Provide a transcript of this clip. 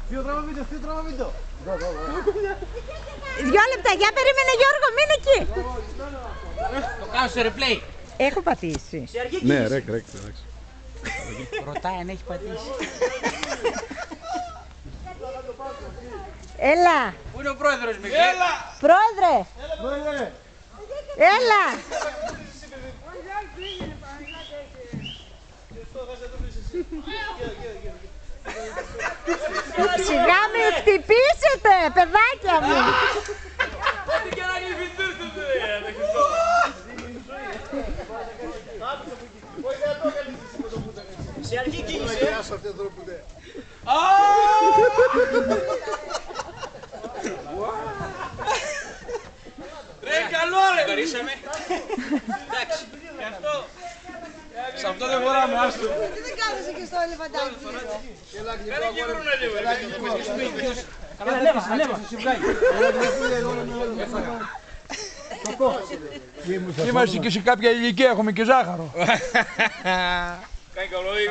βίντεο. 2 λεπτά, για περίμενε Γιώργο, μείνε εκεί. Το κάνω σε replay. Έχω πατήσει. Ναι, ρεκ, εντάξει. Ρωτάει αν έχει πατήσει. Έλα. Πού είναι ο πρόεδρος, Μιχαήλ? Πρόεδρε. Έλα. Σιγά μην χτυπήσετε, παιδάκια μου. Ό,τι και να γλυφιστήρθετε, Σε αρχή κίνησε. Ρε, καλό ρε! Περίσαμε. Εντάξει, γι' αυτό. Σε αυτό δεν μποράμε, άστο. Τι δεν κάθεσαι και στο ελεφαντάκι. Κάνε και βρουν λίγο. Ανέβα. Είμαστε και σε κάποια ηλικία, έχουμε και ζάχαρο. Κάνει καλό ή.